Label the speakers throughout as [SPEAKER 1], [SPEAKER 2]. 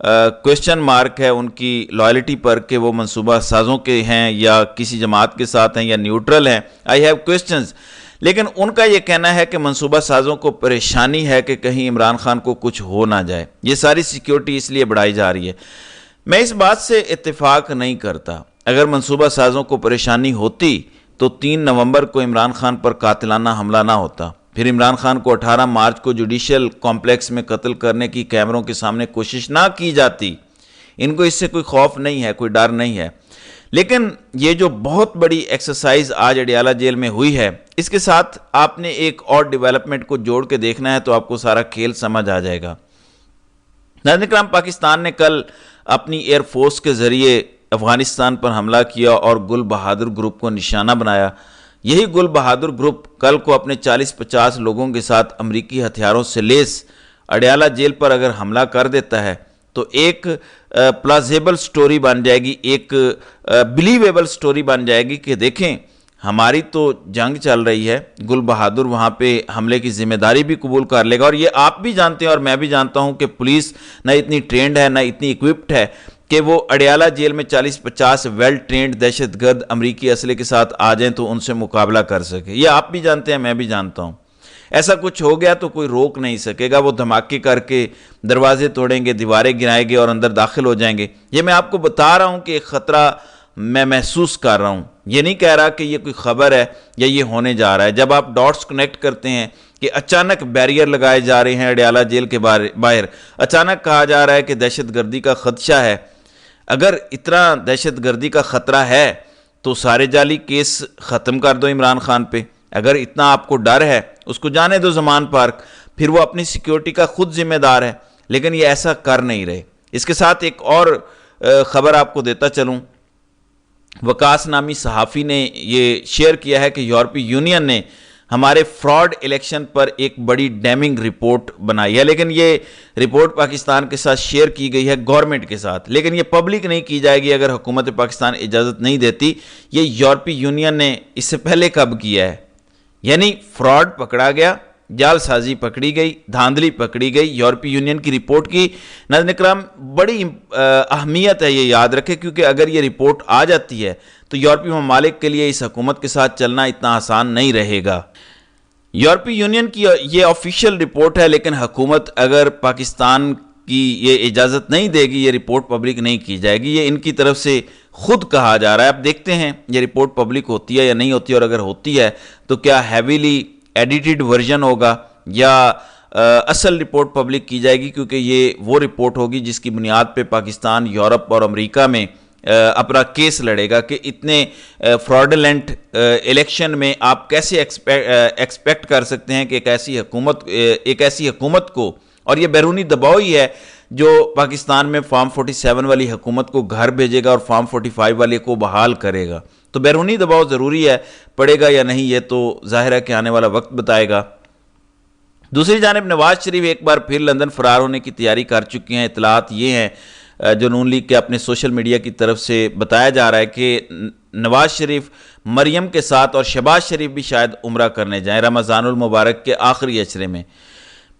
[SPEAKER 1] Question mark ہے ان کی loyalty پر کہ وہ منصوبہ سازوں کے ہیں یا کسی جماعت کے ساتھ ہیں یا نیوٹرل ہیں. I have questions. لیکن ان کا یہ کہنا ہے کہ منصوبہ سازوں کو پریشانی ہے کہ کہیں عمران خان کو کچھ ہو نہ جائے. یہ ساری سیکیورٹی اس لیے بڑھائی جا رہی ہے. میں اس بات سے اتفاق نہیں کرتا. اگر منصوبہ سازوں کو پریشانی ہوتی تو 3 نومبر کو عمران خان پر قاتلانہ حملہ نہ ہوتا. پھر عمران خان کو 18 مارچ کو جوڈیشل کمپلیکس میں قتل کرنے کی کیمروں کے سامنے کوشش نہ کی جاتی. ان کو اس سے کوئی خوف نہیں ہے, کوئی ڈر نہیں ہے. لیکن یہ جو بہت بڑی ایکسرسائز آج اڈیالہ جیل میں ہوئی ہے, اس کے ساتھ آپ نے ایک اور ڈیولپمنٹ کو جوڑ کے دیکھنا ہے تو آپ کو سارا کھیل سمجھ آ جائے گا. ناظرین کرام, پاکستان نے کل اپنی ایئر فورس کے ذریعے افغانستان پر حملہ کیا اور گل بہادر گروپ کو نشانہ بنایا. یہی گل بہادر گروپ کل کو اپنے 40-50 لوگوں کے ساتھ امریکی ہتھیاروں سے لیس اڈیالہ جیل پر اگر حملہ کر دیتا ہے تو ایک پلازیبل سٹوری بن جائے گی, ایک بلیویبل سٹوری بن جائے گی کہ دیکھیں ہماری تو جنگ چل رہی ہے, گل بہادر وہاں پہ حملے کی ذمہ داری بھی قبول کر لے گا. اور یہ آپ بھی جانتے ہیں اور میں بھی جانتا ہوں کہ پولیس نہ اتنی ٹرینڈ ہے نہ اتنی اکوپڈ ہے کہ وہ اڈیالہ جیل میں 40-50 ویل ٹرینڈ دہشت گرد امریکی اسلحے کے ساتھ آ جائیں تو ان سے مقابلہ کر سکے. یہ آپ بھی جانتے ہیں, میں بھی جانتا ہوں. ایسا کچھ ہو گیا تو کوئی روک نہیں سکے گا. وہ دھماکے کر کے دروازے توڑیں گے, دیواریں گرائیں گے اور اندر داخل ہو جائیں گے. یہ میں آپ کو بتا رہا ہوں کہ ایک خطرہ میں محسوس کر رہا ہوں. یہ نہیں کہہ رہا کہ یہ کوئی خبر ہے یا یہ ہونے جا رہا ہے. جب آپ ڈاٹس کنیکٹ کرتے ہیں کہ اچانک بیریئر لگائے جا رہے ہیں اڈیالہ جیل کے باہر, اچانک کہا جا رہا ہے کہ دہشت گردی کا خدشہ ہے. اگر اتنا دہشت گردی کا خطرہ ہے تو سارے جعلی کیس ختم کر دو عمران خان پہ. اگر اتنا آپ کو ڈر ہے اس کو جانے دو زمان پارک, پھر وہ اپنی سیکیورٹی کا خود ذمہ دار ہے. لیکن یہ ایسا کر نہیں رہے. اس کے ساتھ ایک اور خبر آپ کو دیتا چلوں. وکاس نامی صحافی نے یہ شیئر کیا ہے کہ یورپی یونین نے ہمارے فراڈ الیکشن پر ایک بڑی ڈیمنگ رپورٹ بنائی ہے. لیکن یہ رپورٹ پاکستان کے ساتھ شیئر کی گئی ہے گورنمنٹ کے ساتھ, لیکن یہ پبلک نہیں کی جائے گی اگر حکومت پاکستان اجازت نہیں دیتی. یہ یورپی یونین نے اس سے پہلے کب کیا ہے؟ یعنی فراڈ پکڑا گیا, جال سازی پکڑی گئی, دھاندلی پکڑی گئی. یورپی یونین کی رپورٹ کی ناظرین کرام بڑی اہمیت ہے, یہ یاد رکھیں, کیونکہ اگر یہ رپورٹ آ جاتی ہے تو یورپی ممالک کے لیے اس حکومت کے ساتھ چلنا اتنا آسان نہیں رہے گا. یورپی یونین کی یہ آفیشیل رپورٹ ہے, لیکن حکومت اگر پاکستان کی یہ اجازت نہیں دے گی یہ رپورٹ پبلک نہیں کی جائے گی. یہ ان کی طرف سے خود کہا جا رہا ہے. اب دیکھتے ہیں یہ رپورٹ پبلک ہوتی ہے یا نہیں ہوتی, اور اگر ہوتی ہے تو کیا ہیویلی ایڈیٹڈ ورژن ہوگا یا اصل رپورٹ پبلک کی جائے گی, کیونکہ یہ وہ رپورٹ ہوگی جس کی بنیاد پہ پاکستان یورپ اور امریکہ میں اپنا کیس لڑے گا کہ اتنے فراڈلنٹ الیکشن میں آپ کیسے ایکسپیکٹ کر سکتے ہیں کہ ایک ایسی حکومت کو, اور یہ بیرونی دباؤ ہی ہے جو پاکستان میں فارم 47 والی حکومت کو گھر بھیجے گا اور فارم 45 والے کو بحال کرے گا. تو بیرونی دباؤ ضروری ہے, پڑے گا یا نہیں یہ تو ظاہر ہے کہ آنے والا وقت بتائے گا. دوسری جانب نواز شریف ایک بار پھر لندن فرار ہونے کی تیاری کر چکے ہیں. اطلاعات یہ ہیں جو نون لیگ کے اپنے سوشل میڈیا کی طرف سے بتایا جا رہا ہے کہ نواز شریف مریم کے ساتھ اور شہباز شریف بھی شاید عمرہ کرنے جائیں رمضان المبارک کے آخری اشرے میں.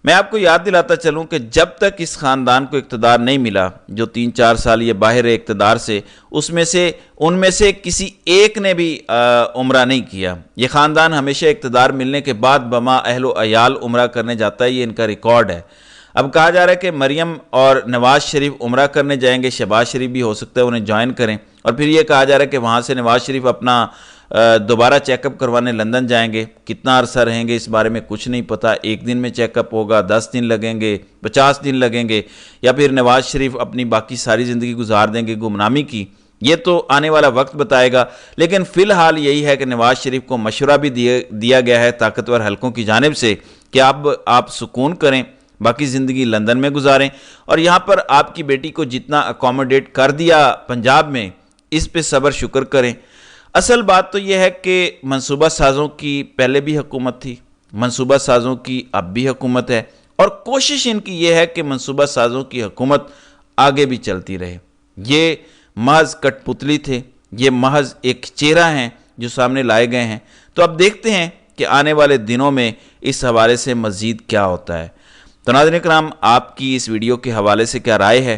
[SPEAKER 1] میں آپ کو یاد دلاتا چلوں کہ جب تک اس خاندان کو اقتدار نہیں ملا, جو 3-4 سال یہ باہر اقتدار سے, ان میں سے کسی ایک نے بھی عمرہ نہیں کیا. یہ خاندان ہمیشہ اقتدار ملنے کے بعد بما اہل و عیال عمرہ کرنے جاتا ہے, یہ ان کا ریکارڈ ہے. اب کہا جا رہا ہے کہ مریم اور نواز شریف عمرہ کرنے جائیں گے, شہباز شریف بھی ہو سکتا ہے انہیں جوائن کریں, اور پھر یہ کہا جا رہا ہے کہ وہاں سے نواز شریف اپنا دوبارہ چیک اپ کروانے لندن جائیں گے. کتنا عرصہ رہیں گے اس بارے میں کچھ نہیں پتا. 1 دن میں چیک اپ ہوگا, 10 دن لگیں گے, 50 دن لگیں گے, یا پھر نواز شریف اپنی باقی ساری زندگی گزار دیں گے گمنامی کی, یہ تو آنے والا وقت بتائے گا. لیکن فی الحال یہی ہے کہ نواز شریف کو مشورہ بھی دیا گیا ہے طاقتور حلقوں کی جانب سے کہ اب آپ سکون کریں, باقی زندگی لندن میں گزاریں, اور یہاں پر آپ کی بیٹی کو جتنا اکوموڈیٹ کر دیا پنجاب میں اس پہ صبر شکر کریں. اصل بات تو یہ ہے کہ منصوبہ سازوں کی پہلے بھی حکومت تھی, منصوبہ سازوں کی اب بھی حکومت ہے, اور کوشش ان کی یہ ہے کہ منصوبہ سازوں کی حکومت آگے بھی چلتی رہے. یہ محض کٹ پتلی تھے, یہ محض ایک چہرہ ہیں جو سامنے لائے گئے ہیں. تو اب دیکھتے ہیں کہ آنے والے دنوں میں اس حوالے سے مزید کیا ہوتا ہے. تو ناظرین کرام, آپ کی اس ویڈیو کے حوالے سے کیا رائے ہے